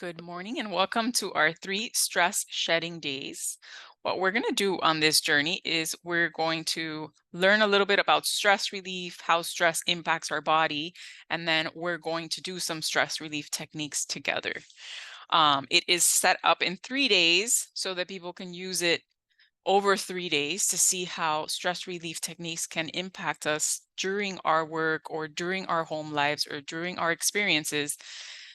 Good morning and welcome to our 3 stress shedding days. What we're going to do on this journey is we're going to learn a little bit about stress relief, how stress impacts our body, and then we're going to do some stress relief techniques together. It is set up in 3 days so that people can use it over 3 days to see how stress relief techniques can impact us during our work or during our home lives or during our experiences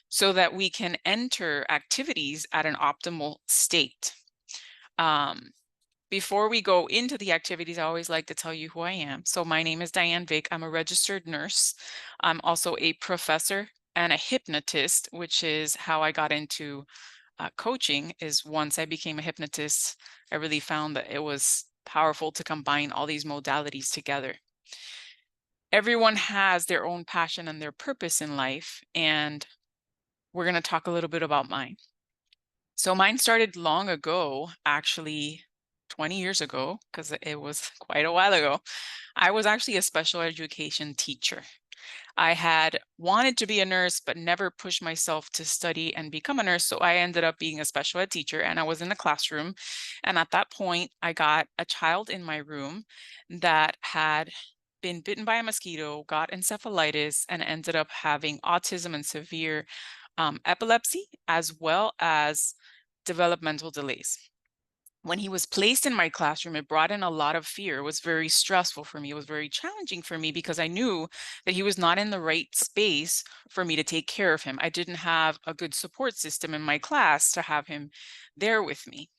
so that we can enter activities at an optimal state. Um, Before we go into the activities, I always like to tell you who I am. So my name is Diane Vick. I'm a registered nurse. I'm also a professor and a hypnotist, which is how I got into coaching. Is once I became a hypnotist, I really found that it was powerful to combine all these modalities together. Everyone has their own passion and their purpose in life, and we're going to talk a little bit about mine. So mine started long ago, actually 20 years ago, because it was quite a while ago. I was actually a special education teacher. I had wanted to be a nurse, but never pushed myself to study and become a nurse. So I ended up being a special ed teacher and I was in the classroom. And at that point, I got a child in my room that had been bitten by a mosquito, got encephalitis, and ended up having autism and severe epilepsy, as well as developmental delays. When he was placed in my classroom, it brought in a lot of fear. It was very stressful for me. It was very challenging for me because I knew that he was not in the right space for me to take care of him. I didn't have a good support system in my class to have him there with me.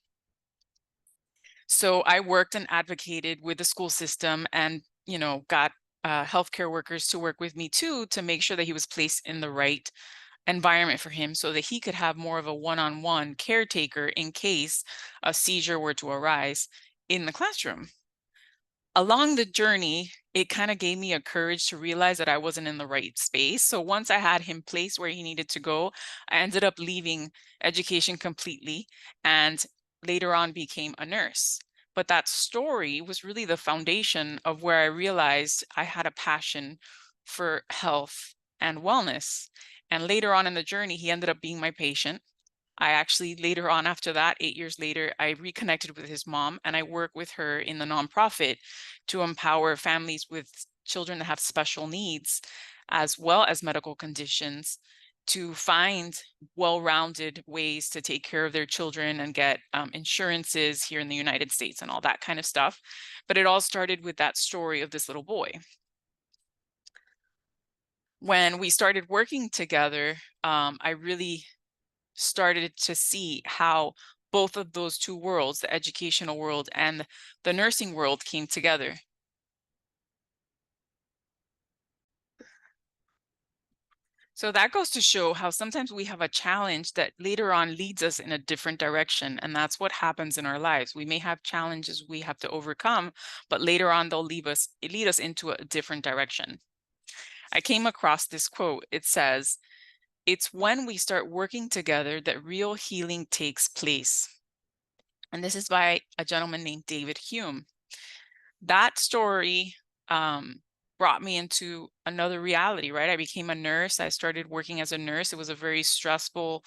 So I worked and advocated with the school system and, got healthcare workers to work with me too to make sure that he was placed in the right environment for him so that he could have more of a one-on-one caretaker in case a seizure were to arise in the classroom. Along the journey, it kind of gave me a courage to realize that I wasn't in the right space. So once I had him placed where he needed to go, I ended up leaving education completely and later on became a nurse. But that story was really the foundation of where I realized I had a passion for health and wellness. And later on in the journey, he ended up being my patient. I actually later on after that, 8 years later, I reconnected with his mom and I work with her in the nonprofit to empower families with children that have special needs as well as medical conditions to find well-rounded ways to take care of their children and get insurances here in the United States and all that kind of stuff. But it all started with that story of this little boy. When we started working together, I really started to see how both of those two worlds, the educational world and the nursing world, came together. So that goes to show how sometimes we have a challenge that later on leads us in a different direction. And that's what happens in our lives. We may have challenges we have to overcome, but later on they'll lead us into a different direction. I came across this quote. It says, "It's when we start working together that real healing takes place." And this is by a gentleman named David Hume. That story brought me into another reality, right? I became a nurse. I started working as a nurse. It was a very stressful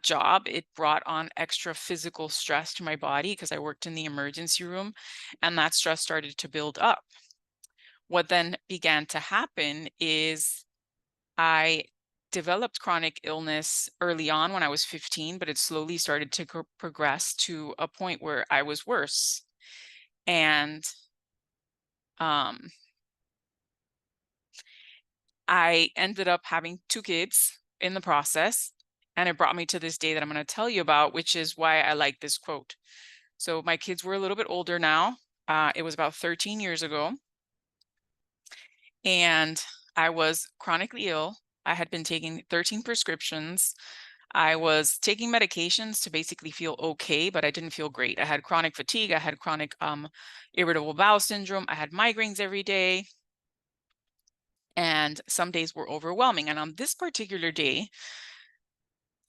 job. It brought on extra physical stress to my body because I worked in the emergency room, and that stress started to build up. What then began to happen is I developed chronic illness early on when I was 15, but it slowly started to progress to a point where I was worse. And um, I ended up having 2 kids in the process, and it brought me to this day that I'm gonna tell you about, which is why I like this quote. So my kids were a little bit older now. It was about 13 years ago, and I was chronically ill. I had been taking 13 prescriptions. I was taking medications to basically feel okay, but I didn't feel great. I had chronic fatigue. I had chronic irritable bowel syndrome. I had migraines every day. And some days were overwhelming. And on this particular day,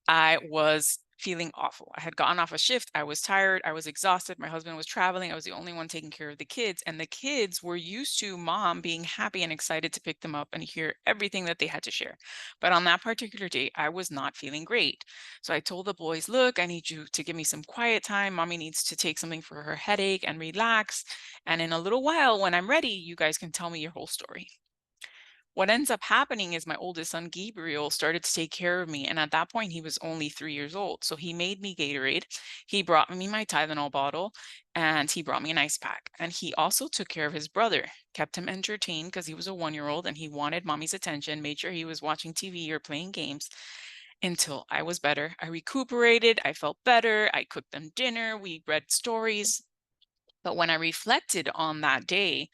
I was feeling awful. I had gotten off a shift. I was tired. I was exhausted. My husband was traveling. I was the only one taking care of the kids. And the kids were used to mom being happy and excited to pick them up and hear everything that they had to share. But on that particular day, I was not feeling great. So I told the boys, look, I need you to give me some quiet time. Mommy needs to take something for her headache and relax. And in a little while, when I'm ready, you guys can tell me your whole story. What ends up happening is my oldest son, Gabriel, started to take care of me. And at that point, he was only 3 years old. So he made me Gatorade. He brought me my Tylenol bottle and he brought me an ice pack. And he also took care of his brother, kept him entertained because he was a 1 year old and he wanted mommy's attention, made sure he was watching TV or playing games until I was better. I recuperated. I felt better. I cooked them dinner. We read stories. But when I reflected on that day,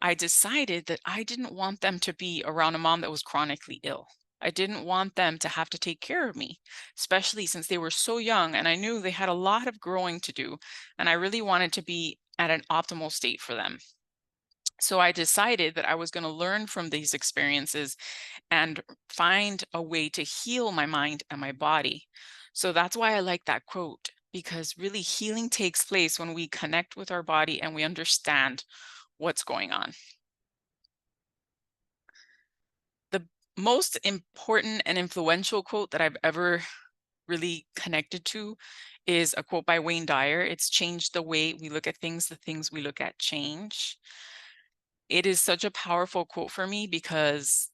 I decided that I didn't want them to be around a mom that was chronically ill. I didn't want them to have to take care of me, especially since they were so young and I knew they had a lot of growing to do. And I really wanted to be at an optimal state for them. So I decided that I was going to learn from these experiences and find a way to heal my mind and my body. So that's why I like that quote, because really healing takes place when we connect with our body and we understand what's going on. The most important and influential quote that I've ever really connected to is a quote by Wayne Dyer. It's changed the way we look at things, the things we look at change. It is such a powerful quote for me because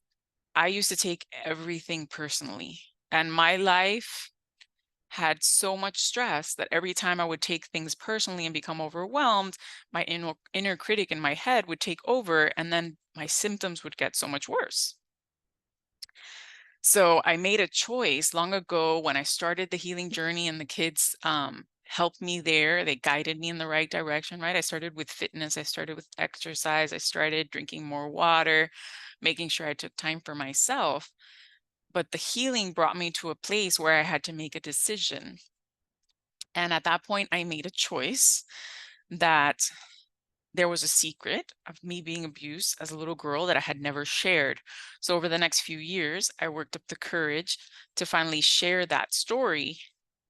I used to take everything personally, and my life had so much stress that every time I would take things personally and become overwhelmed, my inner critic in my head would take over, and then my symptoms would get so much worse. So I made a choice long ago when I started the healing journey, and the kids helped me there. They guided me in the right direction, right? I started with fitness, I started with exercise, I started drinking more water, making sure I took time for myself. But the healing brought me to a place where I had to make a decision. And at that point, I made a choice that there was a secret of me being abused as a little girl that I had never shared. So over the next few years, I worked up the courage to finally share that story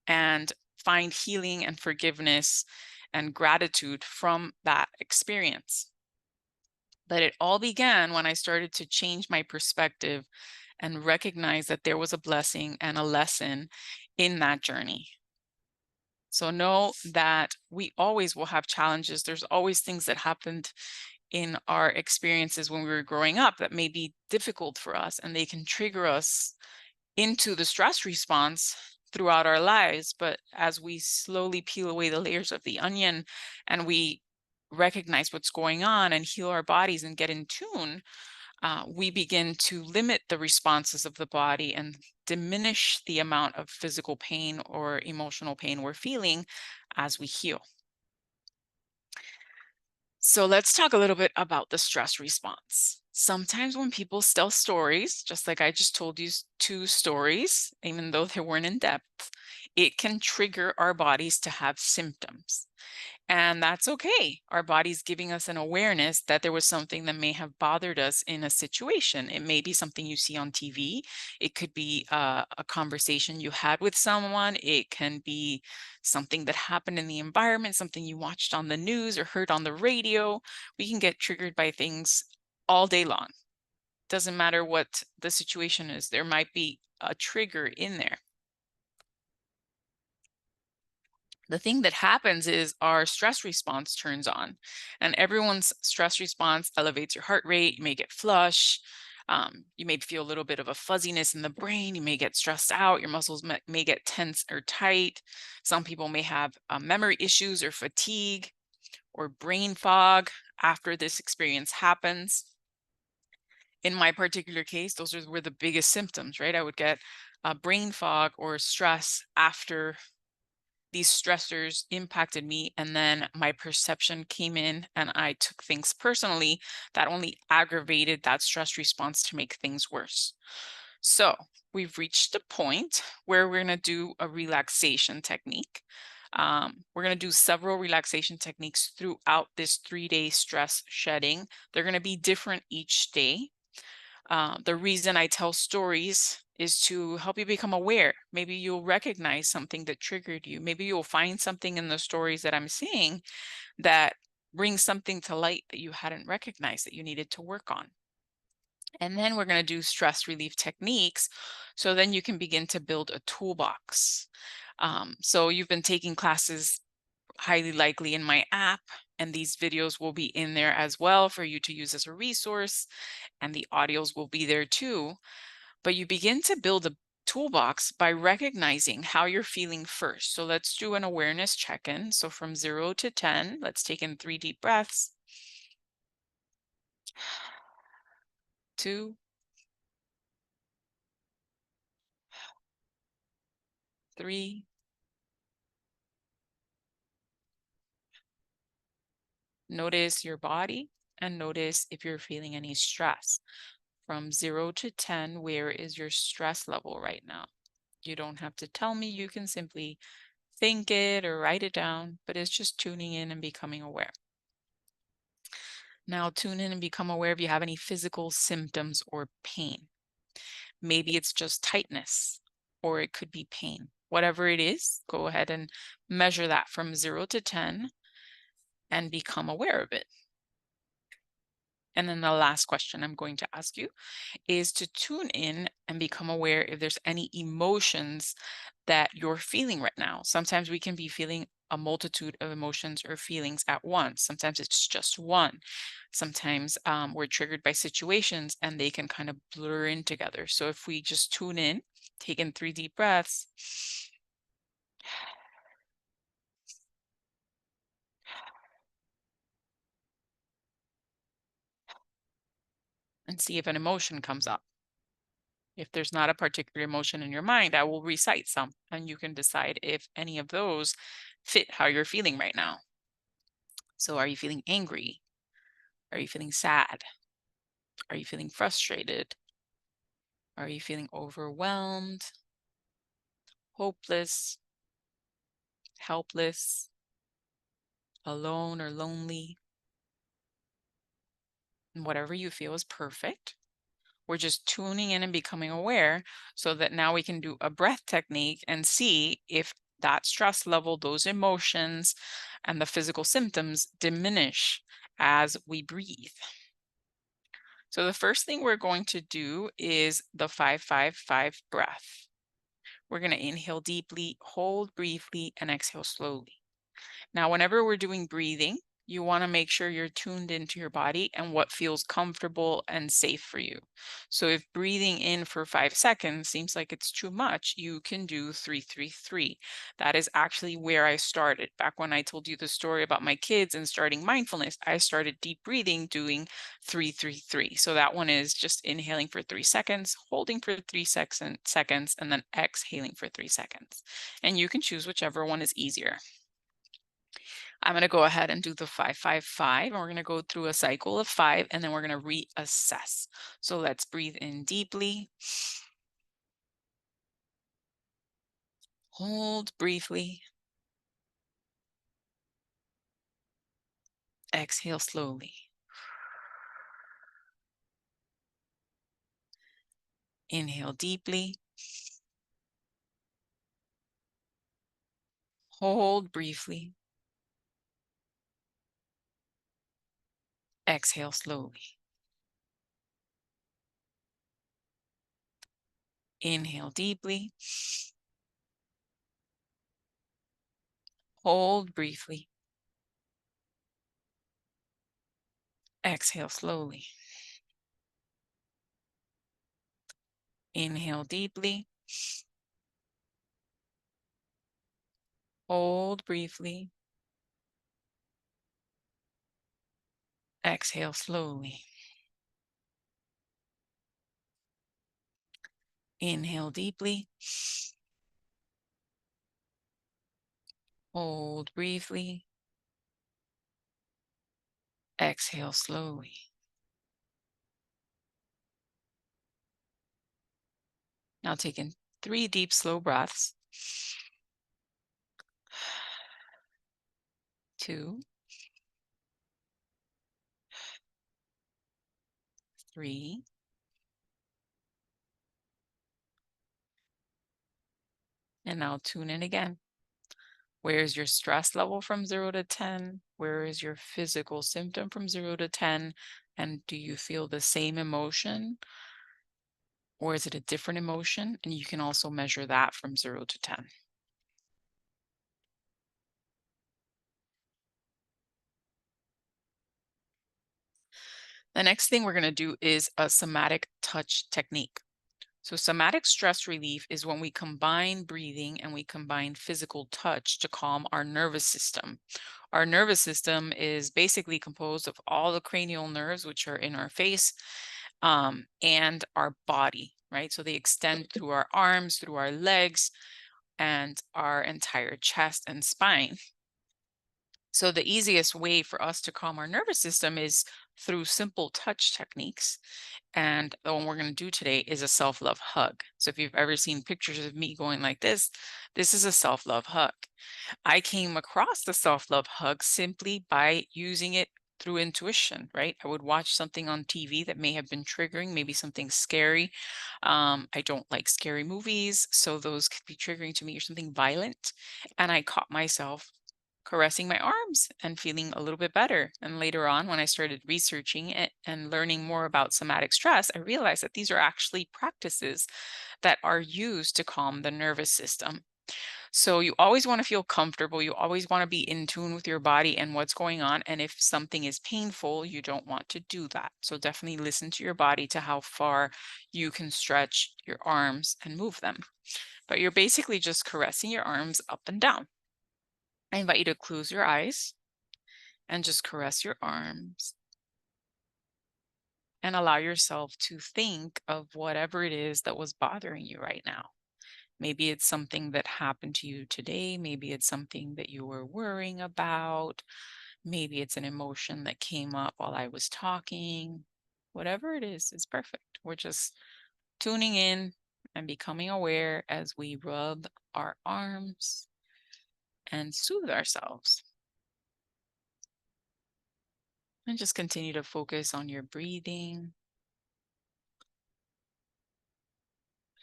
and find healing and forgiveness and gratitude from that experience. But it all began when I started to change my perspective and recognize that there was a blessing and a lesson in that journey. So know that we always will have challenges. There's always things that happened in our experiences when we were growing up that may be difficult for us, and they can trigger us into the stress response throughout our lives. But as we slowly peel away the layers of the onion and we recognize what's going on and heal our bodies and get in tune, we begin to limit the responses of the body and diminish the amount of physical pain or emotional pain we're feeling as we heal. So let's talk a little bit about the stress response. Sometimes when people tell stories, just like I just told you two stories, even though they weren't in depth, it can trigger our bodies to have symptoms. And that's okay. Our body's giving us an awareness that there was something that may have bothered us in a situation. It may be something you see on TV. It could be a conversation you had with someone. It can be something that happened in the environment, something you watched on the news or heard on the radio. We can get triggered by things all day long. Doesn't matter what the situation is. There might be a trigger in there. The thing that happens is our stress response turns on, and everyone's stress response elevates your heart rate. You may get flush. You may feel a little bit of a fuzziness in the brain. You may get stressed out. Your muscles may get tense or tight. Some people may have memory issues or fatigue or brain fog after this experience happens. In my particular case, those were the biggest symptoms, right? I would get brain fog or stress after these stressors impacted me, and then my perception came in and I took things personally. That only aggravated that stress response to make things worse. So we've reached a point where we're going to do a relaxation technique. We're going to do several relaxation techniques throughout this 3-day stress shedding. They're going to be different each day. The reason I tell stories is to help you become aware. Maybe you'll recognize something that triggered you. Maybe you'll find something in the stories that I'm seeing that brings something to light that you hadn't recognized that you needed to work on. And then we're going to do stress relief techniques. So then you can begin to build a toolbox. So you've been taking classes highly likely in my app, and these videos will be in there as well for you to use as a resource, and the audios will be there too. But you begin to build a toolbox by recognizing how you're feeling first. So let's do an awareness check-in. So from 0 to 10, let's take in 3 deep breaths. 2, 3. Notice your body and notice if you're feeling any stress. From 0 to 10, where is your stress level right now? You don't have to tell me, you can simply think it or write it down, but it's just tuning in and becoming aware. Now tune in and become aware if you have any physical symptoms or pain. Maybe it's just tightness, or it could be pain. Whatever it is, go ahead and measure that from 0 to 10 and become aware of it. And then the last question I'm going to ask you is to tune in and become aware if there's any emotions that you're feeling right now. Sometimes we can be feeling a multitude of emotions or feelings at once. Sometimes it's just one. Sometimes we're triggered by situations and they can kind of blur in together. So if we just tune in, take in 3 deep breaths, and see if an emotion comes up. If there's not a particular emotion in your mind, I will recite some, and you can decide if any of those fit how you're feeling right now. So are you feeling angry? Are you feeling sad? Are you feeling frustrated? Are you feeling overwhelmed, hopeless, helpless, alone, or lonely? And whatever you feel is perfect. We're just tuning in and becoming aware so that now we can do a breath technique and see if that stress level, those emotions, and the physical symptoms diminish as we breathe. So the first thing we're going to do is the 5-5-5 breath. We're going to inhale deeply, hold briefly, and exhale slowly. Now, whenever we're doing breathing, you want to make sure you're tuned into your body and what feels comfortable and safe for you. So if breathing in for 5 seconds seems like it's too much, you can do 3-3-3. That is actually where I started. Back when I told you the story about my kids and starting mindfulness, I started deep breathing doing 3-3-3. So that one is just inhaling for 3 seconds, holding for 3 seconds, and then exhaling for 3 seconds. And you can choose whichever one is easier. I'm going to go ahead and do the 5-5-5, and we're going to go through a cycle of 5, and then we're going to reassess. So let's breathe in deeply, hold briefly, exhale slowly. Inhale deeply, hold briefly, exhale slowly. Inhale deeply, hold briefly, exhale slowly. Inhale deeply, hold briefly, exhale slowly. Inhale deeply, hold briefly, exhale slowly. Now take in 3 deep, slow breaths. 2, 3, And now tune in again. Where's your stress level from 0 to 10? Where is your physical symptom from 0 to 10? And do you feel the same emotion or is it a different emotion? And you can also measure that from 0 to 10. The next thing we're going to do is a somatic touch technique. So, somatic stress relief is when we combine breathing and we combine physical touch to calm our nervous system. Our nervous system is basically composed of all the cranial nerves, which are in our face, and our body, right? So, they extend through our arms, through our legs, and our entire chest and spine. So, the easiest way for us to calm our nervous system is through simple touch techniques. And the one we're going to do today is a self love hug. So, if you've ever seen pictures of me going like this is a self love hug. I came across the self love hug simply by using it through intuition, right? I would watch something on TV that may have been triggering, maybe something scary. I don't like scary movies, so those could be triggering to me or something violent. And I caught myself caressing my arms and feeling a little bit better. And later on, when I started researching it and learning more about somatic stress, I realized that these are actually practices that are used to calm the nervous system. So you always want to feel comfortable. You always want to be in tune with your body and what's going on. And if something is painful, you don't want to do that. So definitely listen to your body to how far you can stretch your arms and move them. But you're basically just caressing your arms up and down. I invite you to close your eyes and just caress your arms and allow yourself to think of whatever it is that was bothering you right now. Maybe it's something that happened to you today. Maybe it's something that you were worrying about. Maybe it's an emotion that came up while I was talking. Whatever it is perfect. We're just tuning in and becoming aware as we rub our arms and soothe ourselves. And just continue to focus on your breathing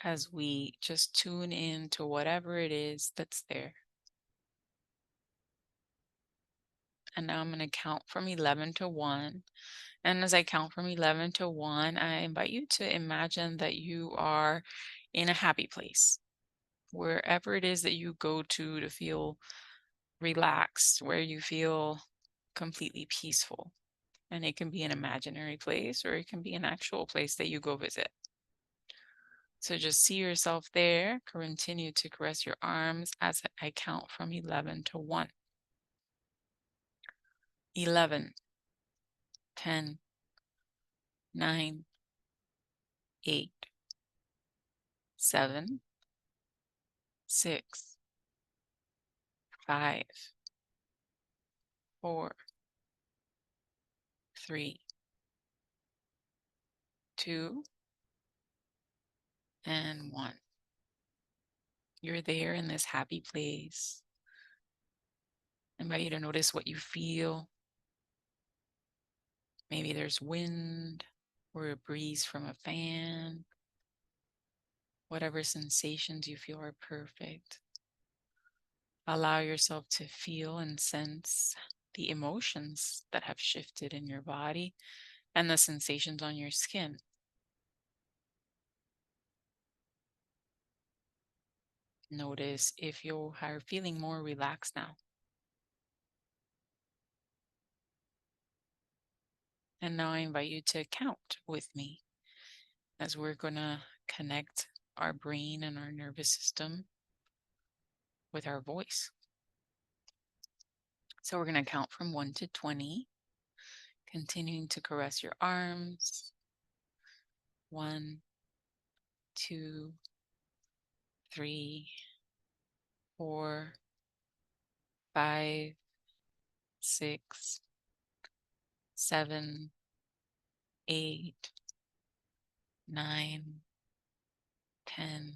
as we just tune in to whatever it is that's there. And now I'm going to count from 11 to 1. And as I count from 11 to 1, I invite you to imagine that you are in a happy place, wherever it is that you go to feel relaxed, where you feel completely peaceful. And it can be an imaginary place or it can be an actual place that you go visit. So just see yourself there. Continue to caress your arms as I count from 11 to 1. 11, 10, 9, 8, 7, 6, 5, 4, 3, 2, and 1. You're there in this happy place. I invite you to notice what you feel. Maybe there's wind or a breeze from a fan. Whatever sensations you feel are perfect. Allow yourself to feel and sense the emotions that have shifted in your body and the sensations on your skin. Notice if you are feeling more relaxed now. And now I invite you to count with me as we're going to connect our brain and our nervous system with our voice. So we're going to count from 1 to 20, continuing to caress your arms. 1, 2, 3, 4, 5, 6, 7, 8, 9, 10,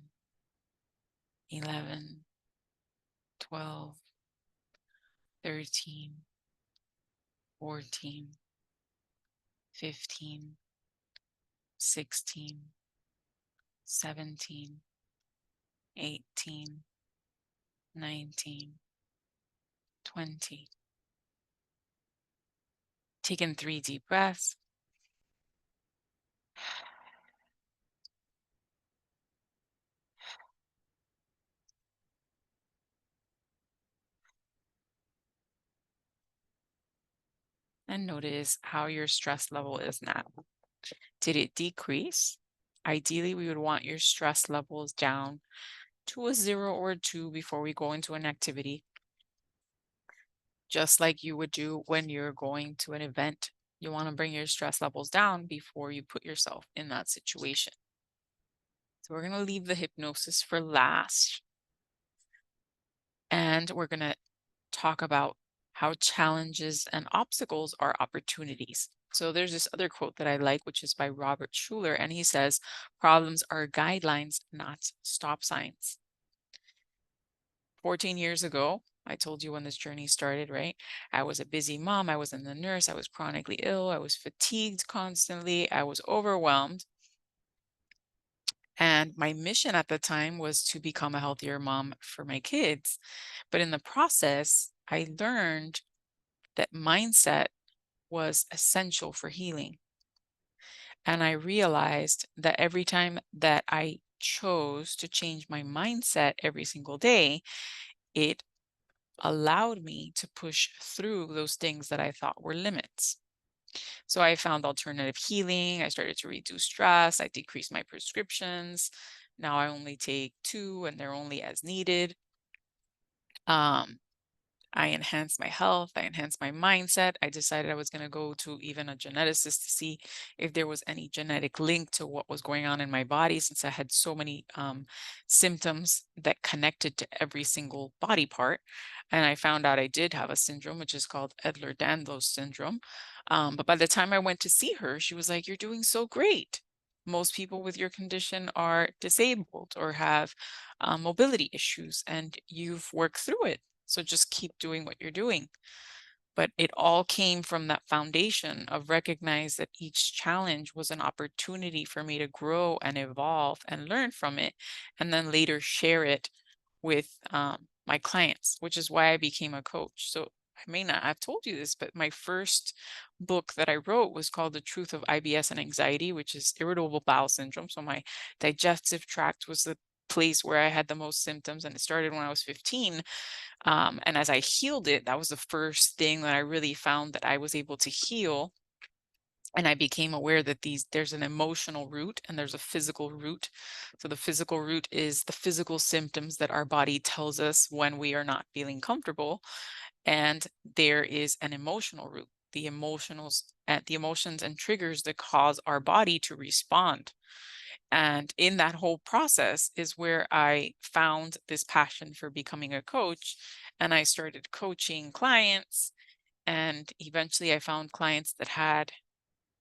11, 12, 13, 14, 15, 16, 17, 18, 19, 20. Take in 3 deep breaths. And notice how your stress level is now. Did it decrease? Ideally, we would want your stress levels down to a 0 or a 2 before we go into an activity, just like you would do when you're going to an event. You want to bring your stress levels down before you put yourself in that situation. So we're going to leave the hypnosis for last, and we're going to talk about how challenges and obstacles are opportunities. So there's this other quote that I like, which is by Robert Schuller, and he says, problems are guidelines, not stop signs. 14 years ago, I told you when this journey started, right? I was a busy mom. I wasn't a nurse. I was chronically ill. I was fatigued constantly. I was overwhelmed. And my mission at the time was to become a healthier mom for my kids. But in the process, I learned that mindset was essential for healing. And I realized that every time that I chose to change my mindset every single day, it allowed me to push through those things that I thought were limits. So I found alternative healing. I started to reduce stress. I decreased my prescriptions. Now I only take 2 and they're only as needed. Um, I enhanced my health. I enhanced my mindset. I decided I was going to go to even a geneticist to see if there was any genetic link to what was going on in my body, since I had so many symptoms that connected to every single body part. And I found out I did have a syndrome, which is called Ehlers-Danlos syndrome. But by the time I went to see her, she was like, "You're doing so great. Most people with your condition are disabled or have mobility issues, and you've worked through it. So just keep doing what you're doing." But it all came from that foundation of recognize that each challenge was an opportunity for me to grow and evolve and learn from it, and then later share it with my clients, which is why I became a coach. So I may not have told you this, but my first book that I wrote was called The Truth of IBS and Anxiety, which is irritable bowel syndrome. So my digestive tract was the place where I had the most symptoms, and it started when I was 15. And as I healed it, that was the first thing that I really found that I was able to heal. And I became aware that there's an emotional root and there's a physical root. So the physical root is the physical symptoms that our body tells us when we are not feeling comfortable. And there is an emotional root, the emotions and triggers that cause our body to respond. And in that whole process is where I found this passion for becoming a coach. And I started coaching clients. And eventually I found clients that had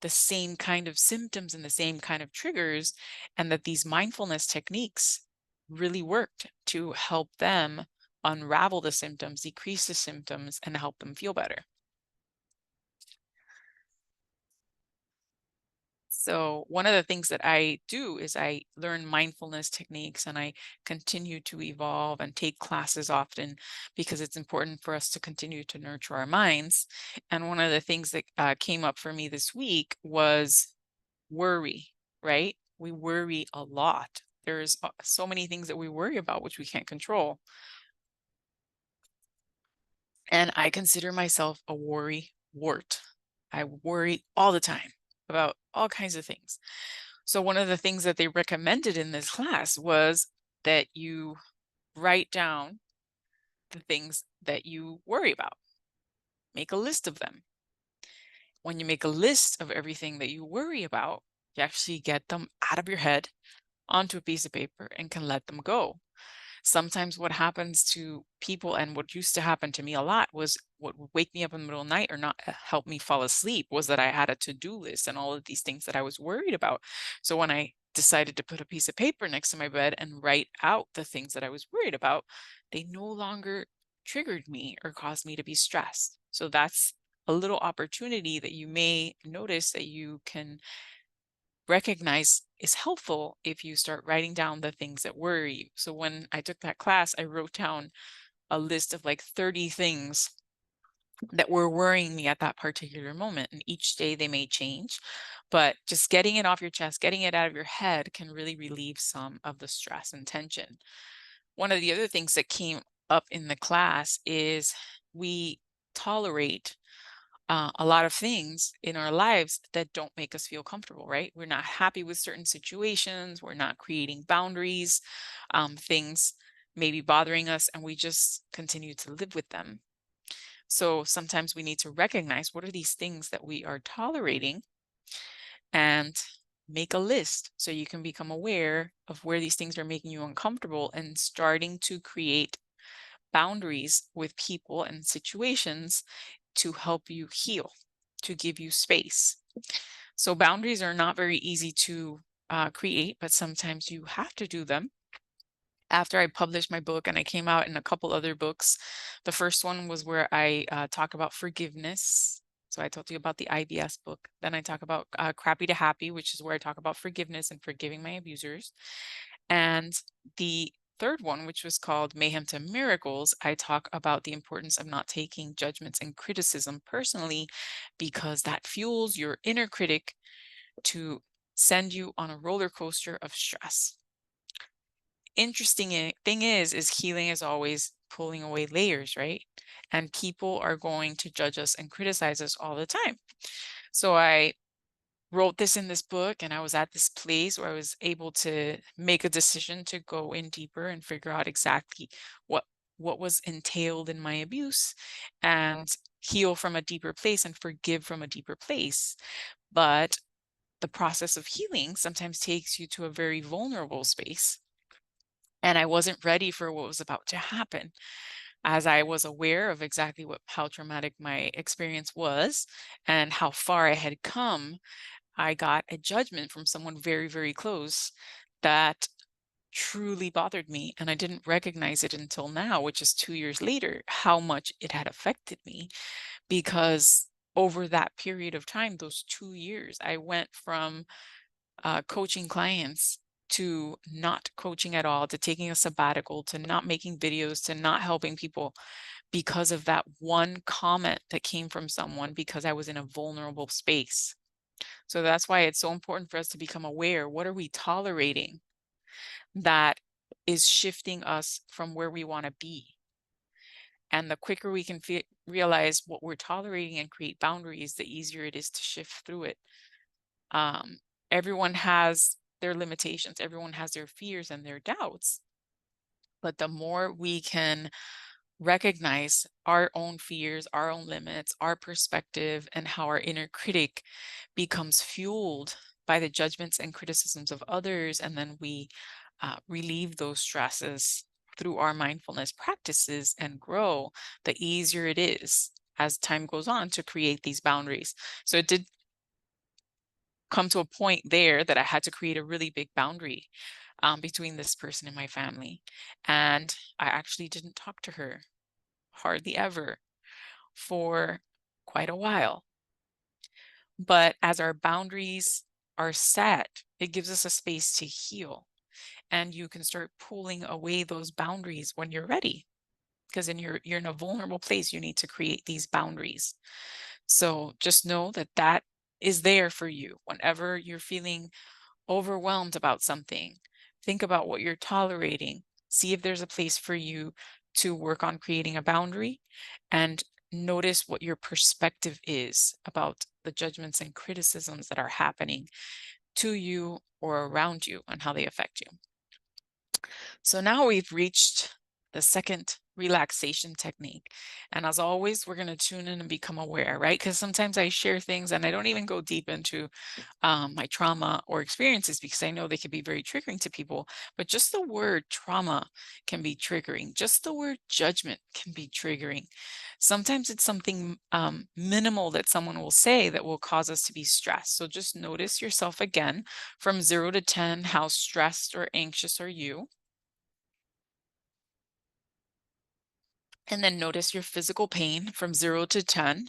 the same kind of symptoms and the same kind of triggers, and that these mindfulness techniques really worked to help them unravel the symptoms, decrease the symptoms, and help them feel better. So one of the things that I do is I learn mindfulness techniques, and I continue to evolve and take classes often because it's important for us to continue to nurture our minds. And one of the things that came up for me this week was worry, right? We worry a lot. There's so many things that we worry about, which we can't control. And I consider myself a worry wart. I worry all the time about all kinds of things. So one of the things that they recommended in this class was that you write down the things that you worry about. Make a list of them. When you make a list of everything that you worry about, you actually get them out of your head onto a piece of paper and can let them go. Sometimes what happens to people, and what used to happen to me a lot, was what would wake me up in the middle of the night or not help me fall asleep was that I had a to-do list and all of these things that I was worried about. So when I decided to put a piece of paper next to my bed and write out the things that I was worried about, they no longer triggered me or caused me to be stressed. So that's a little opportunity that you may notice that you can recognize is helpful if you start writing down the things that worry you. So when I took that class, I wrote down a list of like 30 things that were worrying me at that particular moment. And each day they may change, but just getting it off your chest, getting it out of your head can really relieve some of the stress and tension. One of the other things that came up in the class is we tolerate a lot of things in our lives that don't make us feel comfortable, right? We're not happy with certain situations. We're not creating boundaries. Things may be bothering us, and we just continue to live with them. So sometimes we need to recognize what are these things that we are tolerating and make a list so you can become aware of where these things are making you uncomfortable and starting to create boundaries with people and situations to help you heal, to give you space. So boundaries are not very easy to create, but sometimes you have to do them. After I published my book, and I came out in a couple other books, the first one was where I talk about forgiveness. So I told you about the IBS book. Then I talk about Crappy to Happy, which is where I talk about forgiveness and forgiving my abusers. And the third one, which was called Mayhem to Miracles, I talk about the importance of not taking judgments and criticism personally, because that fuels your inner critic to send you on a roller coaster of stress. Interesting thing is healing is always pulling away layers, right? And people are going to judge us and criticize us all the time. So I wrote this in this book, and I was at this place where I was able to make a decision to go in deeper and figure out exactly what was entailed in my abuse and heal from a deeper place and forgive from a deeper place. But the process of healing sometimes takes you to a very vulnerable space. And I wasn't ready for what was about to happen. As I was aware of exactly how traumatic my experience was and how far I had come, I got a judgment from someone very, very close that truly bothered me. And I didn't recognize it until now, which is 2 years later, how much it had affected me. Because over that period of time, those 2 years, I went from coaching clients to not coaching at all, to taking a sabbatical, to not making videos, to not helping people because of that one comment that came from someone because I was in a vulnerable space. So that's why it's so important for us to become aware. What are we tolerating that is shifting us from where we want to be? And the quicker we can realize what we're tolerating and create boundaries, the easier it is to shift through it. Um, Everyone has their limitations, everyone has their fears and their doubts. But the more we can recognize our own fears, our own limits, our perspective, and how our inner critic becomes fueled by the judgments and criticisms of others, and then we relieve those stresses through our mindfulness practices and grow, the easier it is as time goes on to create these boundaries. So it did come to a point there that I had to create a really big boundary between this person and my family. And I actually didn't talk to her hardly ever for quite a while. But as our boundaries are set, it gives us a space to heal. And you can start pulling away those boundaries when you're ready. Because you're in a vulnerable place, you need to create these boundaries. So just know that that is there for you whenever you're feeling overwhelmed about something. Think about what you're tolerating. See if there's a place for you to work on creating a boundary, and notice what your perspective is about the judgments and criticisms that are happening to you or around you and how they affect you. So now we've reached the second relaxation technique. And as always, we're going to tune in and become aware, right? Because sometimes I share things and I don't even go deep into my trauma or experiences because I know they can be very triggering to people. But just the word trauma can be triggering. Just the word judgment can be triggering. Sometimes it's something minimal that someone will say that will cause us to be stressed. So just notice yourself again from 0 to 10. How stressed or anxious are you? And then notice your physical pain from 0 to 10.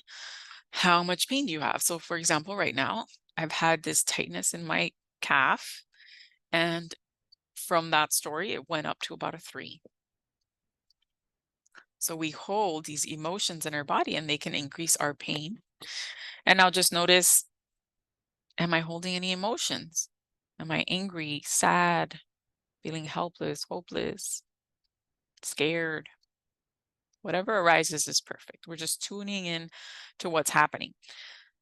How much pain do you have? So for example, right now, I've had this tightness in my calf. And from that story, it went up to about a 3. So we hold these emotions in our body and they can increase our pain. And now just notice, am I holding any emotions? Am I angry, sad, feeling helpless, hopeless, scared? Whatever arises is perfect. We're just tuning in to what's happening.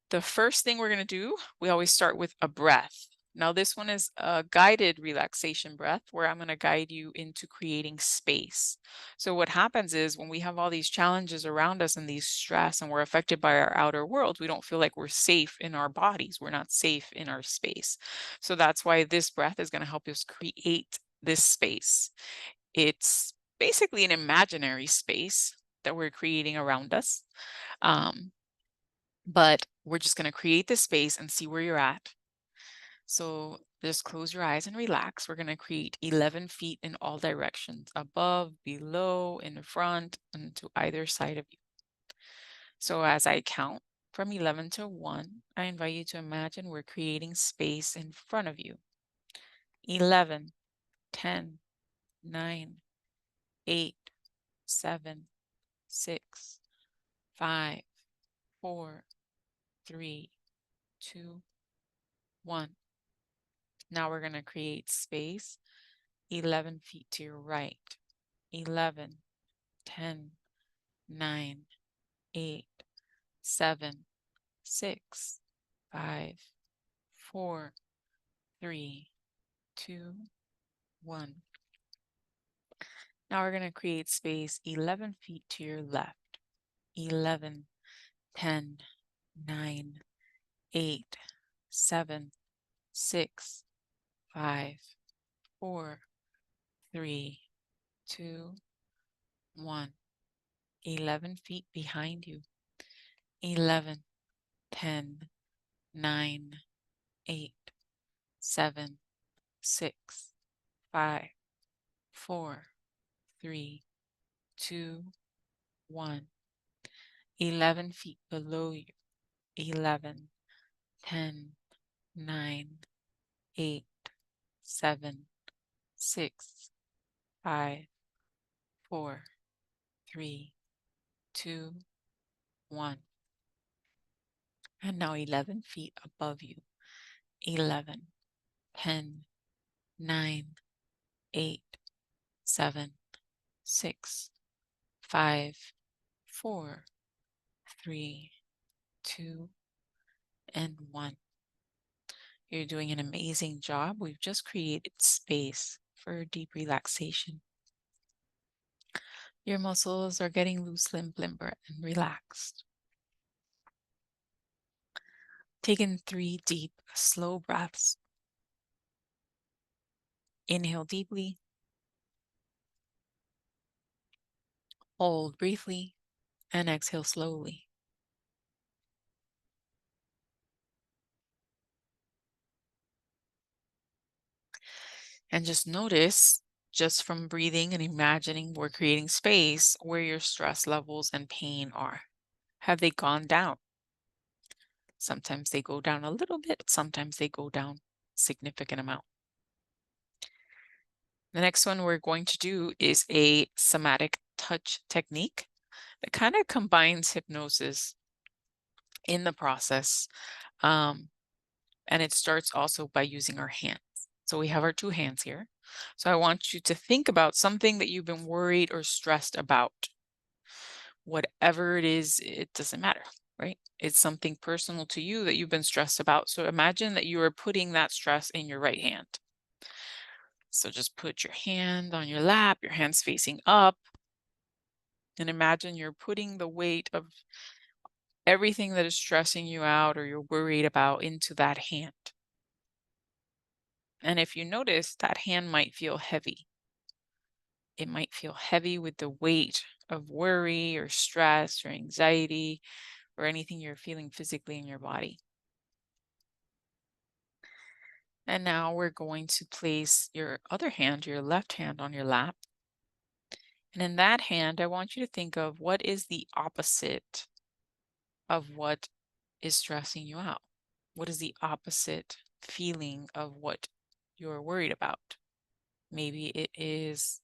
The first thing we're going to do, we always start with a breath. Now, this one is a guided relaxation breath where I'm going to guide you into creating space. So what happens is when we have all these challenges around us and these stress and we're affected by our outer world, we don't feel like we're safe in our bodies. We're not safe in our space. So that's why this breath is going to help us create this space. It's basically an imaginary space that we're creating around us. But we're just going to create this space and see where you're at. So just close your eyes and relax. We're going to create 11 feet in all directions, above, below, in front, and to either side of you. So as I count from 11 to 1, I invite you to imagine we're creating space in front of you. 11, 10, 9, 8, 7, 6, 5, 4, 3, 2, 1. Now we're going to create space 11 feet to your right. 11, 10, 9, 8, 7, 6, 5, 4, 3, 2, 1. Now we're going to create space 11 feet to your left. 11, 10, 9, 8, 7, 6, 5, 4, 3, 2, 1. 11 feet behind you. 11, 10, 9, 8, 7, 6, 5, 4, 3, 2, 1. 11 feet below you. 11, 10, 9, 8, 7, 6, 5, 4, 3, 2, 1. And now 11 feet above you. 11, 10, 9, 8, 7, 6, 5, 4, 3, 2, and 1. You're doing an amazing job. We've just created space for deep relaxation. Your muscles are getting loose, limp, limber, and relaxed. Take in 3 deep, slow breaths. Inhale deeply. Hold briefly, and exhale slowly. And just notice, just from breathing and imagining we're creating space, where your stress levels and pain are. Have they gone down? Sometimes they go down a little bit, sometimes they go down a significant amount. The next one we're going to do is a somatic touch technique that kind of combines hypnosis in the process. And it starts also by using our hands. So we have our 2 hands here. So I want you to think about something that you've been worried or stressed about. Whatever it is, it doesn't matter, right? It's something personal to you that you've been stressed about. So imagine that you are putting that stress in your right hand. So just put your hand on your lap, your hands facing up, and imagine you're putting the weight of everything that is stressing you out or you're worried about into that hand. And if you notice, that hand might feel heavy. It might feel heavy with the weight of worry or stress or anxiety or anything you're feeling physically in your body. And now we're going to place your other hand, your left hand, on your lap. And in that hand, I want you to think of what is the opposite of what is stressing you out. What is the opposite feeling of what you're worried about. Maybe it is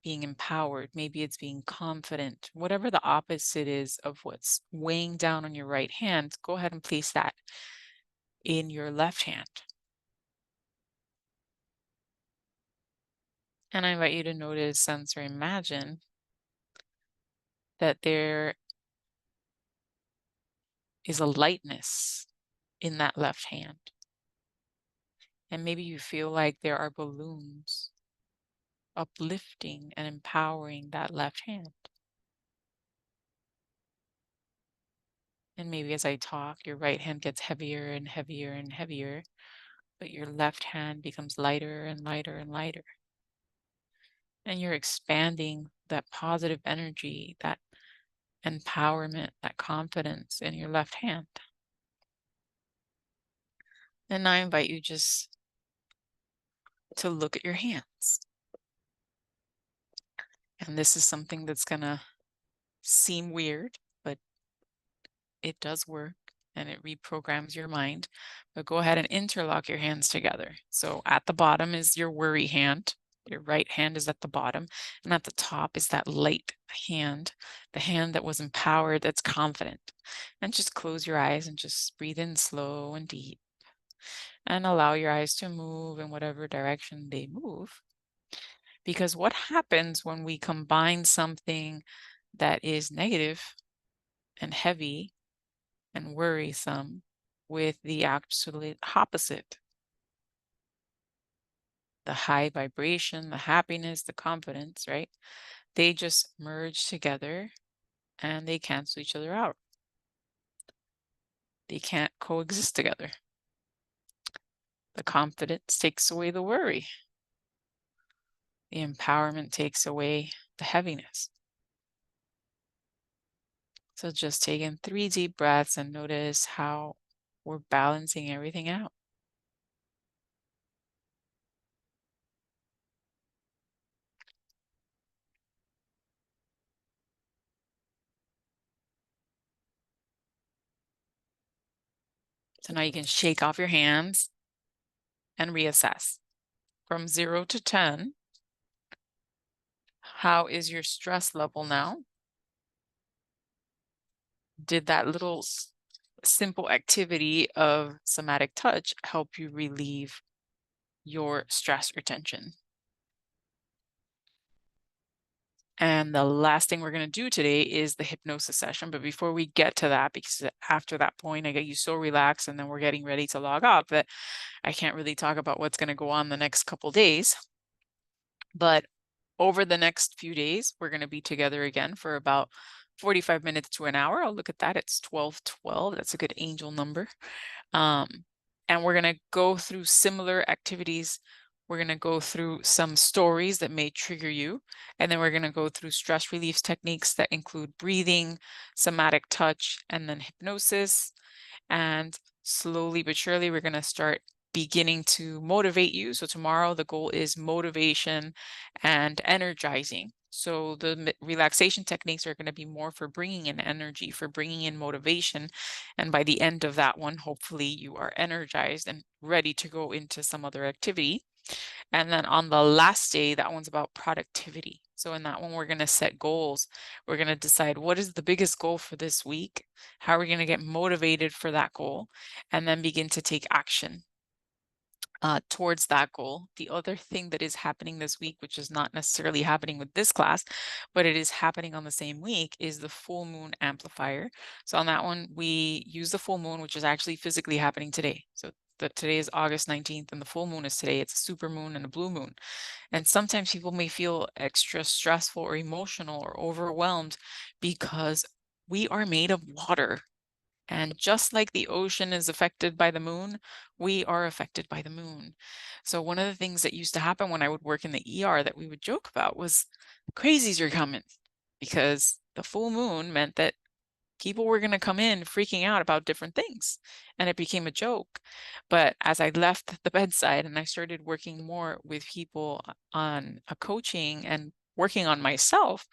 being empowered. Maybe it's being confident. Whatever the opposite is of what's weighing down on your right hand, go ahead and place that in your left hand. And I invite you to notice, sense, or imagine that there is a lightness in that left hand. And maybe you feel like there are balloons uplifting and empowering that left hand. And maybe as I talk, your right hand gets heavier and heavier and heavier, but your left hand becomes lighter and lighter and lighter. And you're expanding that positive energy, that empowerment, that confidence in your left hand. And I invite you just to look at your hands. And this is something that's going to seem weird, but it does work and it reprograms your mind. But go ahead and interlock your hands together. So at the bottom is your worry hand. Your right hand is at the bottom. And at the top is that light hand, the hand that was empowered, that's confident. And just close your eyes and just breathe in slow and deep. And allow your eyes to move in whatever direction they move. Because what happens when we combine something that is negative and heavy and worrisome with the absolute opposite, the high vibration, the happiness, the confidence, right? They just merge together and they cancel each other out. They can't coexist together. The confidence takes away the worry. The empowerment takes away the heaviness. So just take in 3 deep breaths and notice how we're balancing everything out. So now you can shake off your hands and reassess. From 0 to 10, how is your stress level now? Did that little simple activity of somatic touch help you relieve your stress or tension? And the last thing we're going to do today is the hypnosis session. But before we get to that, because after that point, I get you so relaxed and then we're getting ready to log off that I can't really talk about what's going to go on the next couple days. But over the next few days, we're going to be together again for about 45 minutes to an hour. I'll look at that. It's 1212. That's a good angel number. And we're going to go through similar activities. We're going to go through some stories that may trigger you. And then we're going to go through stress relief techniques that include breathing, somatic touch, and then hypnosis. And slowly but surely, we're going to start beginning to motivate you. So tomorrow, the goal is motivation and energizing. So the relaxation techniques are going to be more for bringing in energy, for bringing in motivation. And by the end of that one, hopefully you are energized and ready to go into some other activity. And then on the last day, that one's about productivity. So in that one, we're going to set goals. We're going to decide what is the biggest goal for this week, how are we going to get motivated for that goal, and then begin to take action towards that goal. The other thing that is happening this week, which is not necessarily happening with this class, but it is happening on the same week, is the full moon amplifier. So on that one, we use the full moon, which is actually physically happening today. So today is August 19th and the full moon is today. It's a super moon and a blue moon. And sometimes people may feel extra stressful or emotional or overwhelmed because we are made of water. And just like the ocean is affected by the moon, we are affected by the moon. So one of the things that used to happen when I would work in the ER that we would joke about was crazies are coming, because the full moon meant that people were going to come in freaking out about different things, and it became a joke. But as I left the bedside and I started working more with people on a coaching and working on myself,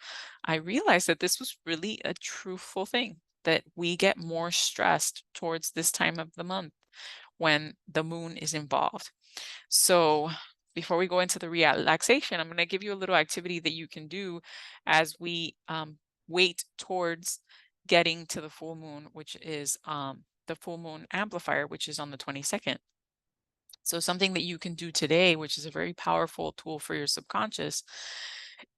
I realized that this was really a truthful thing, that we get more stressed towards this time of the month. when the moon is involved. So before we go into the relaxation, I'm going to give you a little activity that you can do as we wait towards getting to the full moon, which is the full moon amplifier, which is on the 22nd. So something that you can do today, which is a very powerful tool for your subconscious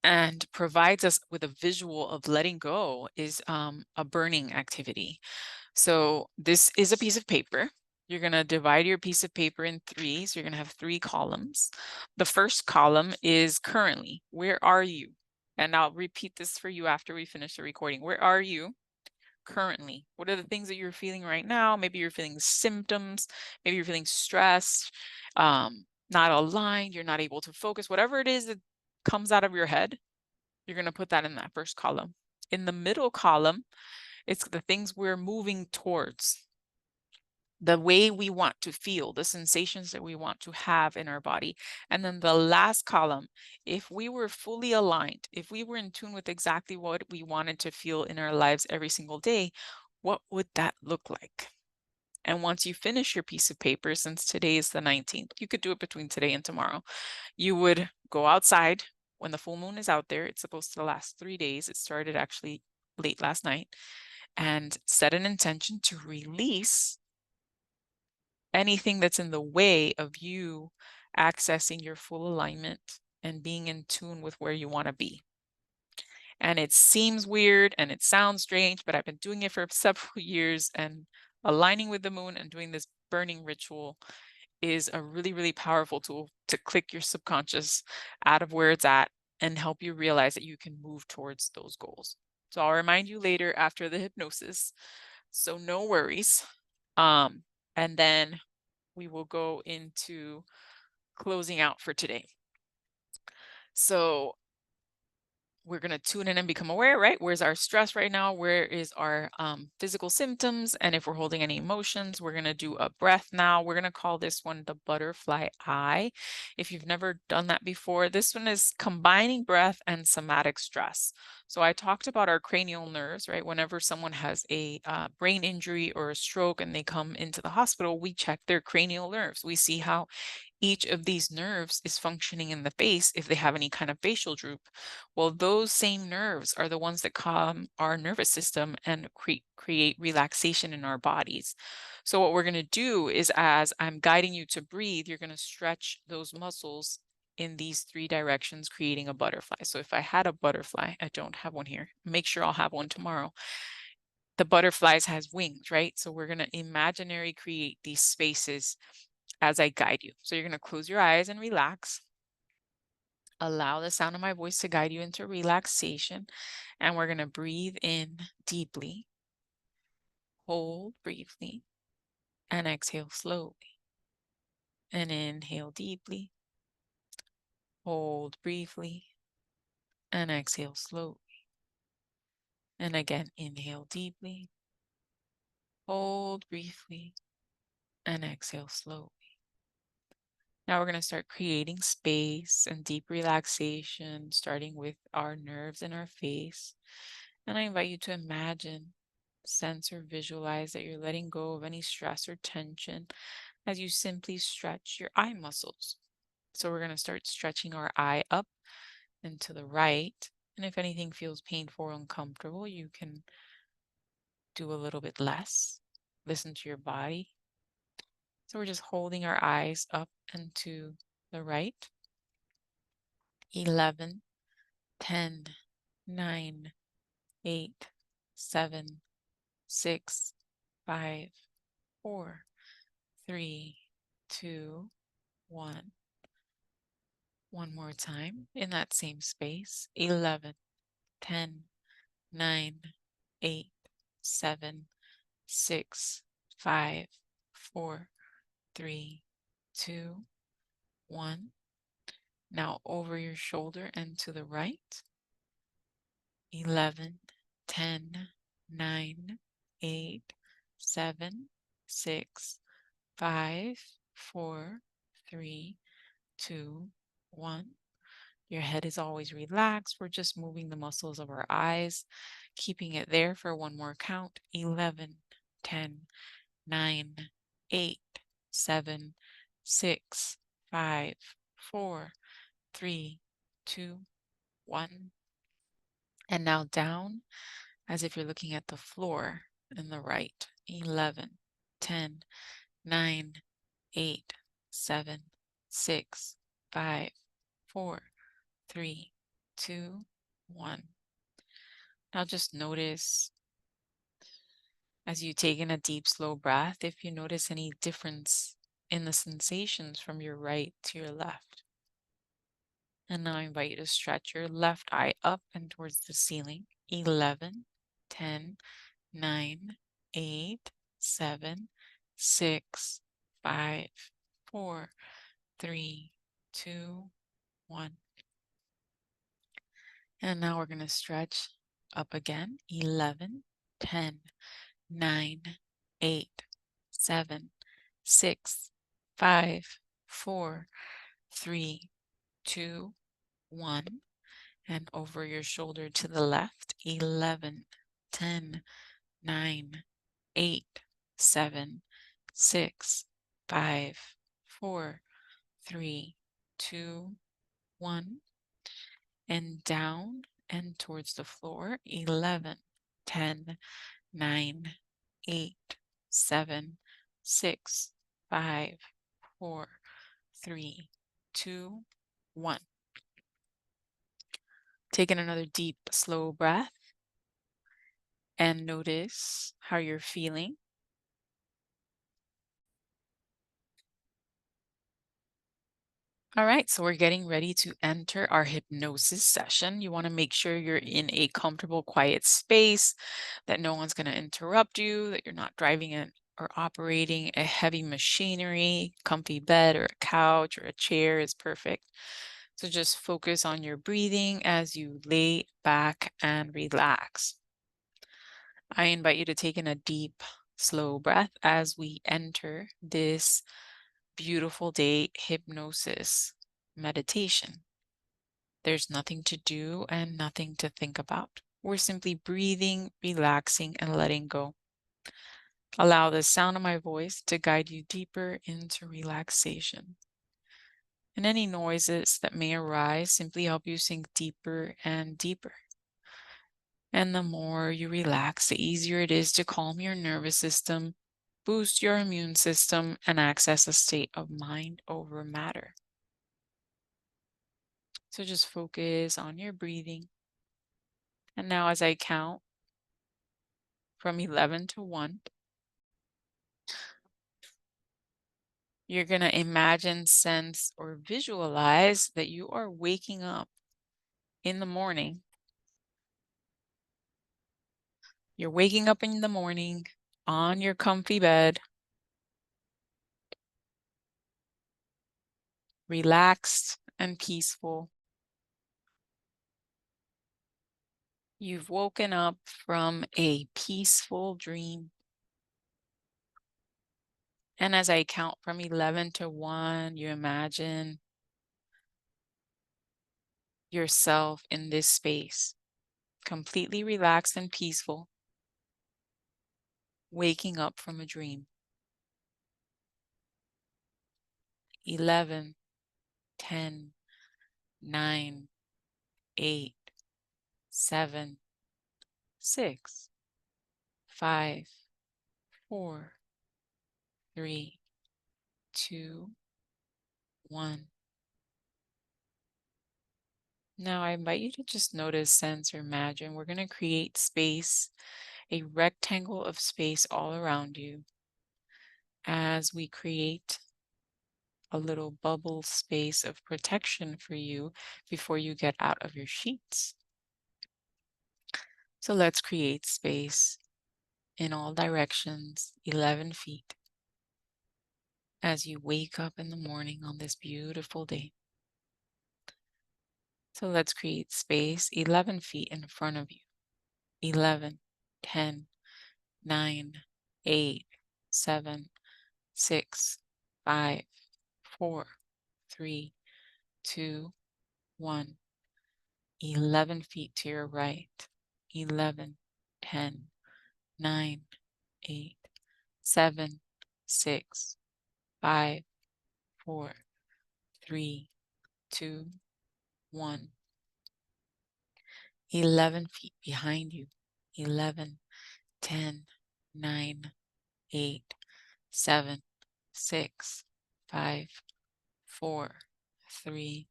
and provides us with a visual of letting go, is a burning activity. So this is a piece of paper. You're going to divide your piece of paper in three. So you're going to have three columns. The first column is currently. Where are you? And I'll repeat this for you after we finish the recording. Where are you currently? What are the things that you're feeling right now? Maybe you're feeling symptoms. Maybe you're feeling stressed, not aligned. You're not able to focus. Whatever it is that comes out of your head, you're going to put that in that first column. In the middle column, it's the things we're moving towards, the way we want to feel, the sensations that we want to have in our body. And then the last column, if we were fully aligned, if we were in tune with exactly what we wanted to feel in our lives every single day, what would that look like? And once you finish your piece of paper, since today is the 19th, you could do it between today and tomorrow. You would go outside when the full moon is out there. It's supposed to last 3 days. It started actually late last night. And set an intention to release anything that's in the way of you accessing your full alignment and being in tune with where you want to be. And it seems weird and it sounds strange, but I've been doing it for several years, and aligning with the moon and doing this burning ritual is a really, really powerful tool to click your subconscious out of where it's at and help you realize that you can move towards those goals. So I'll remind you later after the hypnosis. So no worries. And then we will go into closing out for today. So we're going to tune in and become aware, right? Where's our stress right now? Where is our physical symptoms? And if we're holding any emotions, we're going to do a breath now. We're going to call this one the butterfly eye. If you've never done that before, this one is combining breath and somatic stress. So I talked about our cranial nerves, right? Whenever someone has a brain injury or a stroke and they come into the hospital, we check their cranial nerves. We see how each of these nerves is functioning in the face if they have any kind of facial droop. Well, those same nerves are the ones that calm our nervous system and create relaxation in our bodies. So what we're going to do is, as I'm guiding you to breathe, you're going to stretch those muscles in these three directions, creating a butterfly. So if I had a butterfly, I don't have one here. Make sure I'll have one tomorrow. The butterflies has wings, right? So we're going to imaginary create these spaces as I guide you. So you're going to close your eyes and relax. Allow the sound of my voice to guide you into relaxation. And we're going to breathe in deeply, hold briefly, and exhale slowly. And inhale deeply, hold briefly, and exhale slowly. And again, inhale deeply, hold briefly, and exhale slowly. Now we're going to start creating space and deep relaxation, starting with our nerves in our face. And I invite you to imagine, sense, or visualize that you're letting go of any stress or tension as you simply stretch your eye muscles. So we're going to start stretching our eye up and to the right. And if anything feels painful or uncomfortable, you can do a little bit less. Listen to your body. So we're just holding our eyes up and to the right. 11, 10, 9, 8, 7, 6, 5, 4, 3, 2, 1. One more time in that same space. 11, 10, 9, 8, 7, 6, 5, 4, 3, 2, 1. Now over your shoulder and to the right. 11, 10, 9, 8, 7, 6, 5, 4, 3, 2, 1. Your head is always relaxed. We're just moving the muscles of our eyes, keeping it there for one more count. 11, 10, 9, 8, 7, 6, 5, 4, 3, 2, 1. And now down as if you're looking at the floor in the right. 11, 10, 9, 8, 7, 6, 5, 4, 3, 2, 1. Now just notice as you take in a deep, slow breath, if you notice any difference in the sensations from your right to your left. And now I invite you to stretch your left eye up and towards the ceiling. 11, 10, 9, 8, 7, 6, 5, 4, 3, 2, 1. And now we're going to stretch up again. 11, 10, 9, 8, 7, 6, 5, 4, 3, 2, 1. And over your shoulder to the left. 11, 10, 9, 8, 7, 6, 5, 4, 3, 2, 1. And down and towards the floor. 11, 10, 9, 8, 7, 6, 5, 4, 3, 2, 1. Taking another deep, slow breath and notice how you're feeling. All right, so we're getting ready to enter our hypnosis session. You want to make sure you're in a comfortable, quiet space, that no one's going to interrupt you, that you're not driving in or operating a heavy machinery. Comfy bed or a couch or a chair is perfect. So just focus on your breathing as you lay back and relax. I invite you to take in a deep, slow breath as we enter this beautiful day hypnosis meditation. There's nothing to do and nothing to think about. We're simply breathing, relaxing, and letting go. Allow the sound of my voice to guide you deeper into relaxation. And any noises that may arise simply help you sink deeper and deeper. And the more you relax, the easier it is to calm your nervous system, boost your immune system, and access a state of mind over matter. So just focus on your breathing. And now as I count from 11 to 1, you're going to imagine, sense, or visualize that you are waking up in the morning. You're waking up in the morning on your comfy bed, relaxed and peaceful. You've woken up from a peaceful dream. And as I count from 11 to 1, you imagine yourself in this space, completely relaxed and peaceful, waking up from a dream. 11, 10, 9, 8, 7, 6, 5, 4, 3, 2, 1. Now I invite you to just notice, sense, or imagine. We're going to create space, a rectangle of space all around you as we create a little bubble space of protection for you before you get out of your sheets. So let's create space in all directions, 11 feet, as you wake up in the morning on this beautiful day. So let's create space 11 feet in front of you. 11, 10, 9, 8, 7, 6, 5, 4, 3, 2, 1. 11 feet to your right. 11, 10, 9, 8, 7, 6, 5, 4, 3, 2, 1. 11 feet behind you. 11, 10, 9, 8, 7, 6, 5, 4, 3,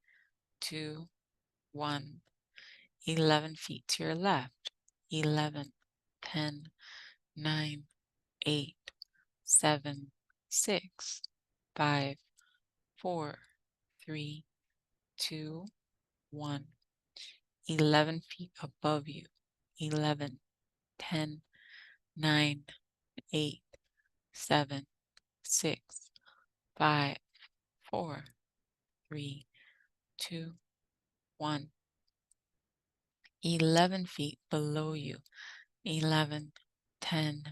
2, 1. 11 feet to your left. 11, 10, 9, 8, 7, 6, 5, 4, 3, 2, 1. 11 feet above you. 11, 10, 9, 8, 7, 6, 5, 4, 3, 2, 1. 11 feet below you. 11, 10,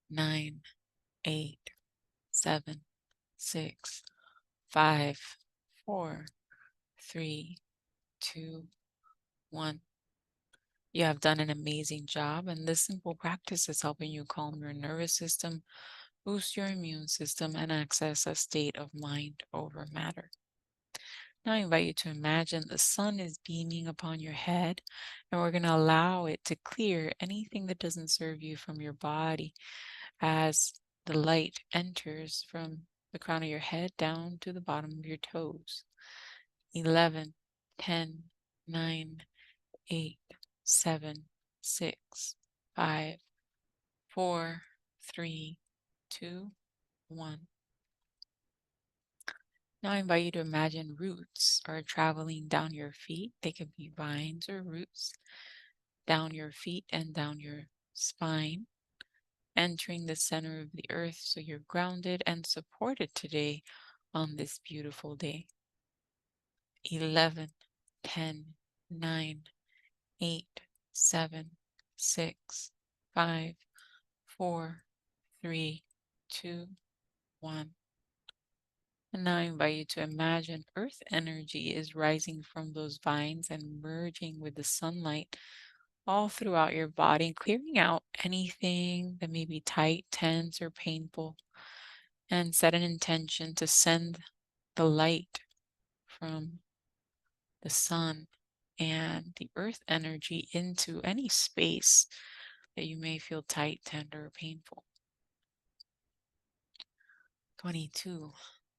9, 8, 7, 6, 5, 4, 3, 2, 1. You have done an amazing job, and this simple practice is helping you calm your nervous system, boost your immune system, and access a state of mind over matter. Now I invite you to imagine the sun is beaming upon your head, and we're going to allow it to clear anything that doesn't serve you from your body as the light enters from the crown of your head down to the bottom of your toes. 11, 10, 9, 8, 7, 6, 5, 4, 3, 2, 1. Now I invite you to imagine roots are traveling down your feet. They could be vines or roots down your feet and down your spine, entering the center of the earth so you're grounded and supported today on this beautiful day. 11, 10, 9, 8, 7, 6, 5, 4, 3, 2, 1. And now I invite you to imagine earth energy is rising from those vines and merging with the sunlight all throughout your body, clearing out anything that may be tight, tense, or painful, and set an intention to send the light from the sun and the earth energy into any space that you may feel tight, tender, or painful. 22,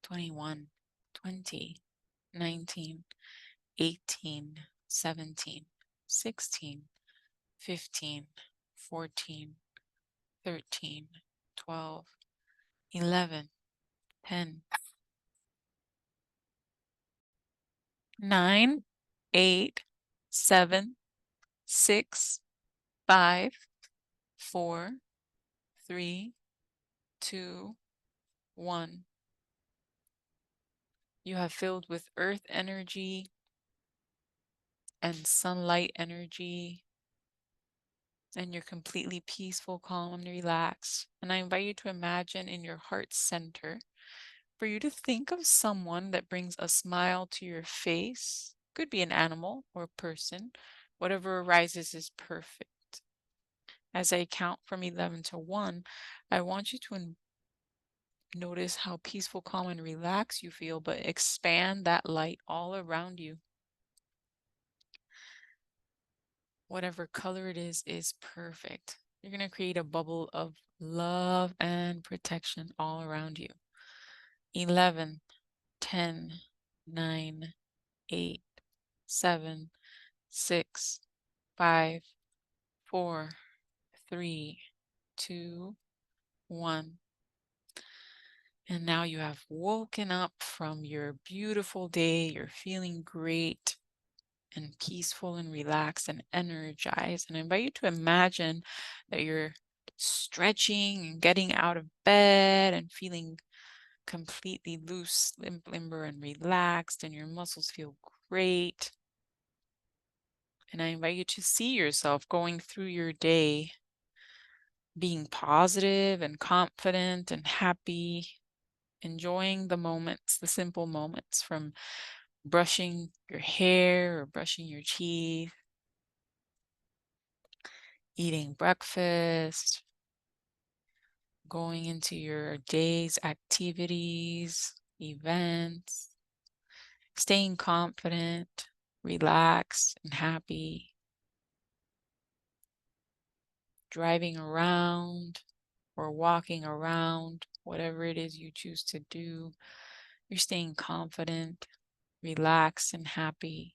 21, 20, 19, 18, 17, 16, 15, 14, 13, 12, 11, 10, 9, 8, 7, 6, 5, 4, 3, 2, 1. You have filled with earth energy and sunlight energy, and you're completely peaceful, calm, and relaxed. And I invite you to imagine in your heart center for you to think of someone that brings a smile to your face. Could be an animal or a person. Whatever arises is perfect. As I count from 11 to 1, I want you to notice how peaceful, calm, and relaxed you feel, but expand that light all around you. Whatever color it is perfect. You're going to create a bubble of love and protection all around you. 11, 10, 9, 8, 7, 6, 5, 4, 3, 2, 1. And now you have woken up from your beautiful day. You're feeling great and peaceful and relaxed and energized. And I invite you to imagine that you're stretching and getting out of bed and feeling completely loose, limber, and relaxed, and your muscles feel great. And I invite you to see yourself going through your day being positive and confident and happy, enjoying the moments, the simple moments, from brushing your hair or brushing your teeth, eating breakfast, going into your day's activities, events, staying confident, relaxed, and happy, driving around or walking around, whatever it is you choose to do. You're staying confident, relaxed, and happy.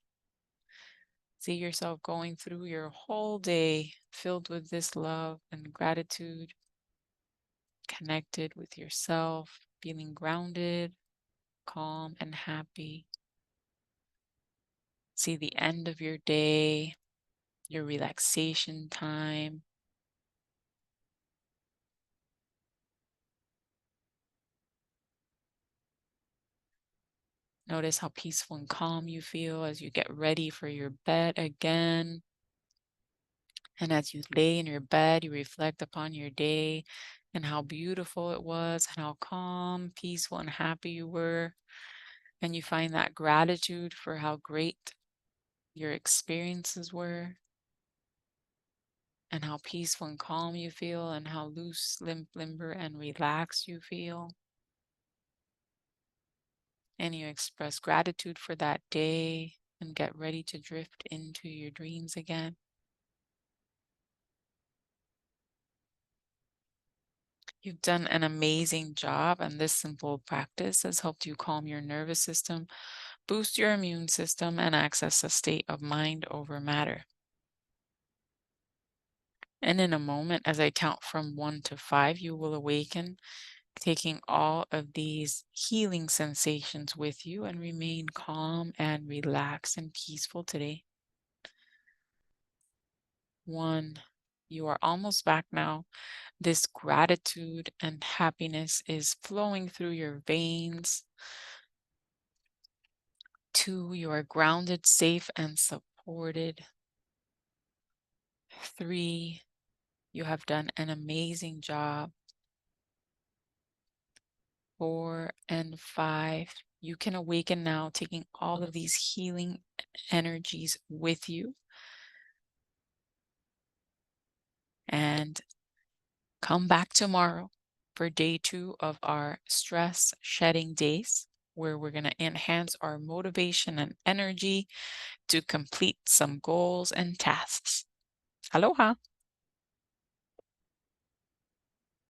See yourself going through your whole day filled with this love and gratitude, connected with yourself, feeling grounded, calm, and happy. See the end of your day, your relaxation time. Notice how peaceful and calm you feel as you get ready for your bed again. And as you lay in your bed, you reflect upon your day and how beautiful it was, and how calm, peaceful, and happy you were. And you find that gratitude for how great your experiences were, and how peaceful and calm you feel, and how loose, limber, and relaxed you feel. And you express gratitude for that day and get ready to drift into your dreams again. You've done an amazing job, and this simple practice has helped you calm your nervous system, boost your immune system, and access a state of mind over matter. And in a moment, as I count from 1 to 5, you will awaken, taking all of these healing sensations with you, and remain calm and relaxed and peaceful today. 1, you are almost back now. This gratitude and happiness is flowing through your veins. 2, you are grounded, safe, and supported. 3, you have done an amazing job. 4 and 5, you can awaken now, taking all of these healing energies with you, and come back tomorrow for day 2 of our stress shedding days, where we're going to enhance our motivation and energy to complete some goals and tasks. Aloha.